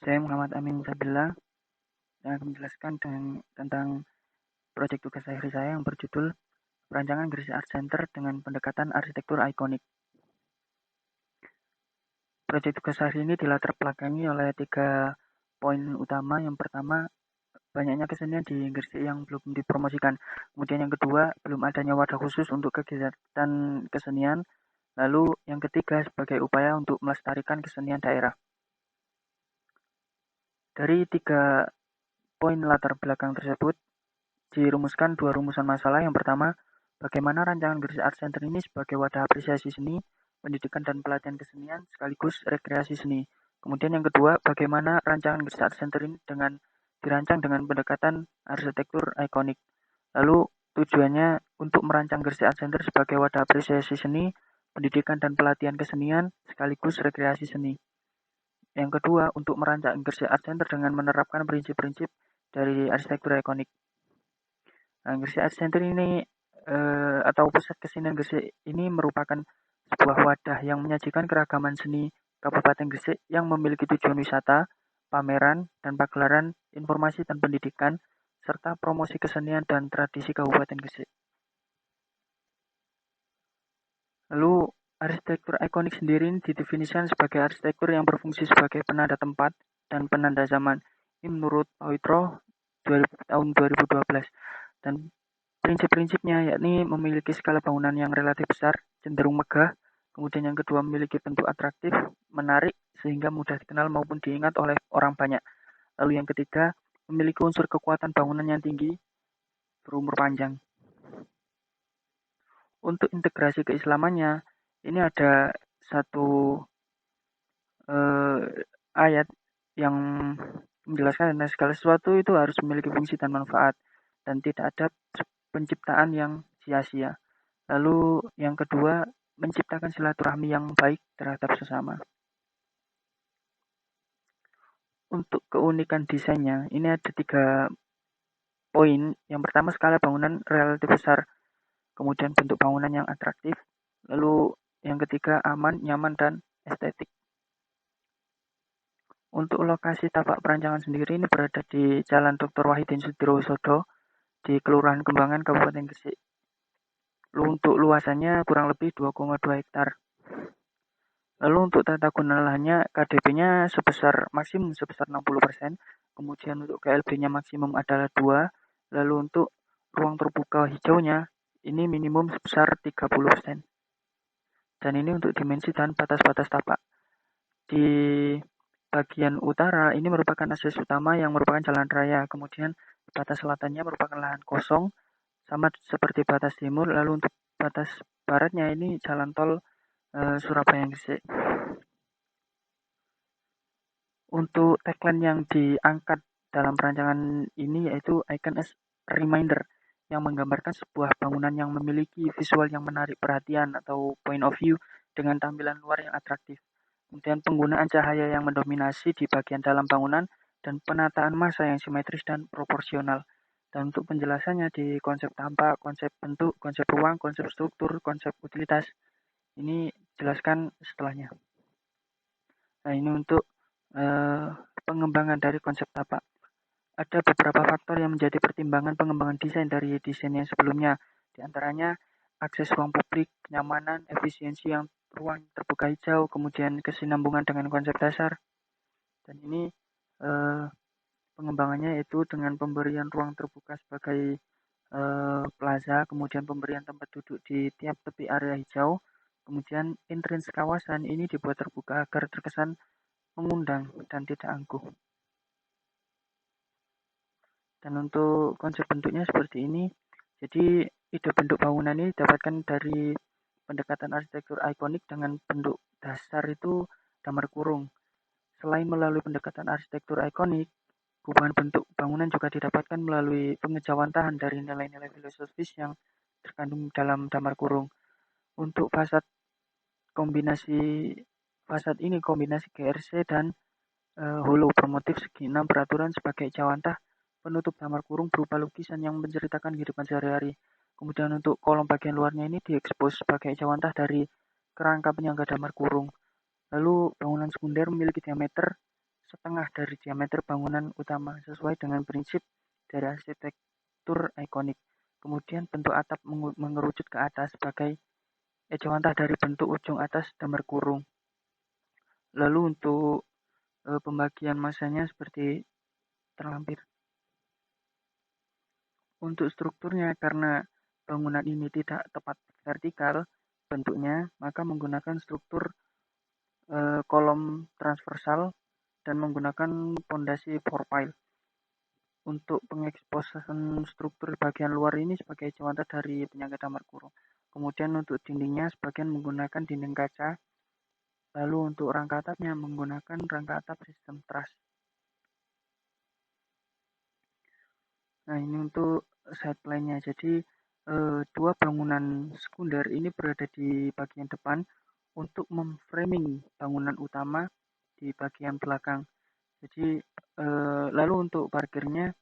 Saya Muhammad Amin Sabila yang akan menjelaskan tentang proyek tugas akhir saya yang berjudul Perancangan Gresik Art Center dengan Pendekatan Arsitektur Ikonik. Proyek tugas akhir ini dilatar belakangi oleh 3 poin utama. Yang pertama, banyaknya kesenian di Gresik yang belum dipromosikan. Kemudian yang kedua, belum adanya wadah khusus untuk kegiatan kesenian. Lalu yang ketiga, sebagai upaya untuk melestarikan kesenian daerah. Dari 3 poin latar belakang tersebut, dirumuskan 2 rumusan masalah. Yang pertama, bagaimana rancangan Gresik Art Center ini sebagai wadah apresiasi seni, pendidikan dan pelatihan kesenian sekaligus rekreasi seni. Kemudian yang kedua, bagaimana rancangan Gresik Art Center ini dirancang dengan pendekatan arsitektur ikonik. Lalu tujuannya untuk merancang Gresik Art Center sebagai wadah apresiasi seni, pendidikan dan pelatihan kesenian sekaligus rekreasi seni. Yang kedua, untuk merancang Gresik Art Center dengan menerapkan prinsip-prinsip dari arsitektur ikonik. Nah, Gresik Art Center ini atau pusat kesenian Gresik ini merupakan sebuah wadah yang menyajikan keragaman seni Kabupaten Gresik yang memiliki tujuan wisata, pameran, dan pagelaran informasi dan pendidikan, serta promosi kesenian dan tradisi Kabupaten Gresik. Lalu, arsitektur ikonik sendiri didefinisikan sebagai arsitektur yang berfungsi sebagai penanda tempat dan penanda zaman. Ini menurut Oitro tahun 2012. Dan prinsip-prinsipnya yakni memiliki skala bangunan yang relatif besar, cenderung megah, kemudian yang kedua memiliki bentuk atraktif, menarik, sehingga mudah dikenal maupun diingat oleh orang banyak. Lalu yang ketiga, memiliki unsur kekuatan bangunan yang tinggi, berumur panjang. Untuk integrasi keislamannya, ini ada satu ayat yang menjelaskan tentang segala sesuatu itu harus memiliki fungsi dan manfaat, dan tidak ada penciptaan yang sia-sia. Lalu yang kedua, menciptakan silaturahmi yang baik terhadap sesama. Untuk keunikan desainnya, ini ada 3 poin. Yang pertama, skala bangunan relatif besar, kemudian bentuk bangunan yang atraktif, lalu yang ketiga aman, nyaman, dan estetik. Untuk lokasi tapak perancangan sendiri ini berada di Jalan Dr. Wahidin Sudirohusodo di Kelurahan Kembangan, Kabupaten Gresik. Untuk luasannya kurang lebih 2,2 hektar. Lalu untuk tata guna lahannya KDP-nya maksimum sebesar 60%, kemudian untuk KLB-nya maksimum adalah 2, lalu untuk ruang terbuka hijaunya ini minimum sebesar 30%. Dan ini untuk dimensi dan batas-batas tapak. Di bagian utara ini merupakan akses utama yang merupakan jalan raya, kemudian batas selatannya merupakan lahan kosong, sama seperti batas timur, lalu untuk batas baratnya ini jalan tol Surabaya Gresik. Untuk tagline yang diangkat dalam perancangan ini yaitu Icon as Reminder, yang menggambarkan sebuah bangunan yang memiliki visual yang menarik perhatian atau point of view dengan tampilan luar yang atraktif. Kemudian penggunaan cahaya yang mendominasi di bagian dalam bangunan dan penataan massa yang simetris dan proporsional. Dan untuk penjelasannya di konsep tampak, konsep bentuk, konsep ruang, konsep struktur, konsep utilitas, ini jelaskan setelahnya. Nah, ini untuk pengembangan dari konsep tapak. Ada beberapa faktor yang menjadi pertimbangan pengembangan desain dari desain yang sebelumnya. Di antaranya akses ruang publik, kenyamanan, efisiensi yang ruang terbuka hijau, kemudian kesinambungan dengan konsep dasar. Dan ini pengembangannya yaitu dengan pemberian ruang terbuka sebagai plaza, kemudian pemberian tempat duduk di tiap tepi area hijau, kemudian entrance kawasan ini dibuat terbuka agar terkesan mengundang dan tidak angkuh. Dan untuk konsep bentuknya seperti ini. Jadi ide bentuk bangunan ini didapatkan dari pendekatan arsitektur ikonik dengan bentuk dasar itu damar kurung. Selain melalui pendekatan arsitektur ikonik, perubahan bentuk bangunan juga didapatkan melalui pengejauhan dari nilai-nilai filosofis yang terkandung dalam damar kurung. Untuk fasad ini kombinasi GRC dan holo bermotif segi 6 beraturan sebagai jawantah penutup damar kurung berupa lukisan yang menceritakan kehidupan sehari-hari. Kemudian untuk kolom bagian luarnya ini diekspos sebagai jawantah dari kerangka penyangga damar kurung. Lalu bangunan sekunder memiliki diameter setengah dari diameter bangunan utama sesuai dengan prinsip dari arsitektur ikonik. Kemudian bentuk atap mengerucut ke atas sebagai ejawantah dari bentuk ujung atas damar kurung. Lalu untuk pembagian masanya seperti terlampir. Untuk strukturnya, karena bangunan ini tidak tepat vertikal bentuknya, maka menggunakan struktur kolom transversal dan menggunakan pondasi four-pile. Untuk pengeksposan struktur bagian luar ini sebagai ejawantah dari penyangga damar kurung. Kemudian untuk dindingnya sebagian menggunakan dinding kaca. Lalu untuk rangka atapnya menggunakan rangka atap sistem truss. Nah, ini untuk side plan-nya. Jadi dua bangunan sekunder ini berada di bagian depan untuk memframing bangunan utama di bagian belakang. Jadi lalu untuk parkirnya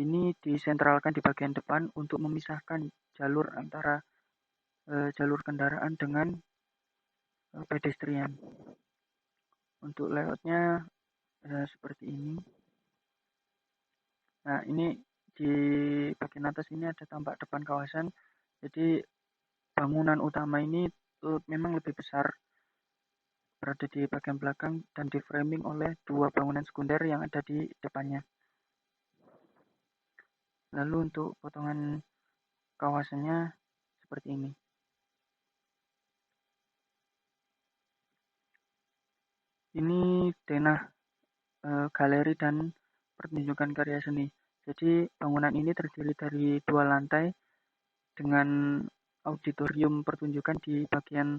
ini disentralkan di bagian depan untuk memisahkan jalur antara jalur kendaraan dengan pedestrian. Untuk layoutnya seperti ini. Nah, ini di bagian atas ini ada tampak depan kawasan. Jadi bangunan utama ini memang lebih besar, berada di bagian belakang dan di framing oleh dua bangunan sekunder yang ada di depannya. Lalu untuk potongan kawasannya seperti ini. Ini denah galeri dan pertunjukan karya seni. Jadi bangunan ini terdiri dari dua lantai dengan auditorium pertunjukan di bagian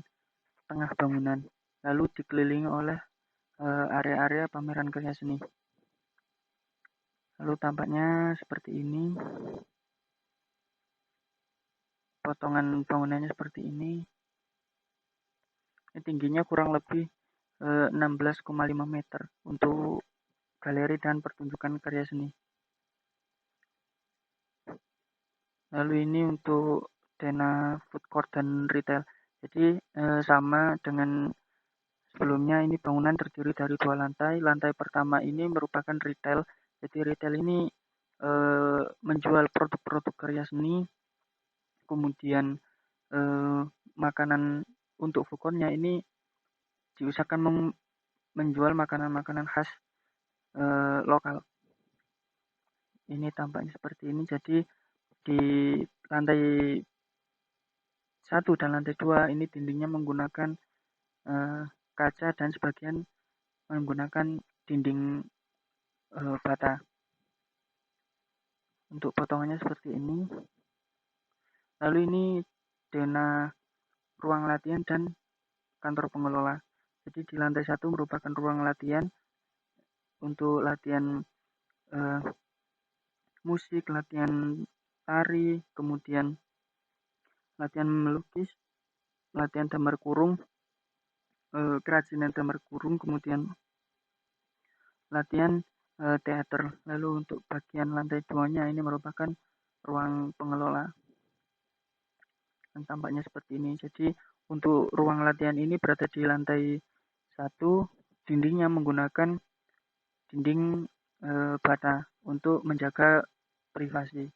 tengah bangunan, lalu dikelilingi oleh area-area pameran karya seni. Lalu tampaknya seperti ini. Potongan bangunannya seperti ini. Ini tingginya kurang lebih 16,5 meter untuk galeri dan pertunjukan karya seni. Lalu ini untuk denah food court dan retail. Jadi sama dengan sebelumnya, ini bangunan terdiri dari dua lantai. Lantai pertama ini merupakan retail. Jadi retail ini menjual produk-produk karya seni. Kemudian makanan untuk food court-nya ini diusahakan menjual makanan-makanan khas lokal. Ini tampaknya seperti ini. Jadi di lantai 1 dan lantai 2 ini dindingnya menggunakan kaca dan sebagian menggunakan dinding bata. Untuk potongannya seperti ini. Lalu ini denah ruang latihan dan kantor pengelola. Jadi di lantai 1 merupakan ruang latihan untuk latihan musik, latihan tari, kemudian latihan melukis, latihan damar kurung, kerajinan damar kurung, kemudian latihan teater. Lalu untuk bagian lantai 2-nya ini merupakan ruang pengelola. Dan tampaknya seperti ini. Jadi untuk ruang latihan ini berada di lantai 1, dindingnya menggunakan dinding bata untuk menjaga privasi.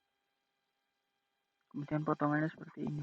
Kemudian potongannya seperti ini.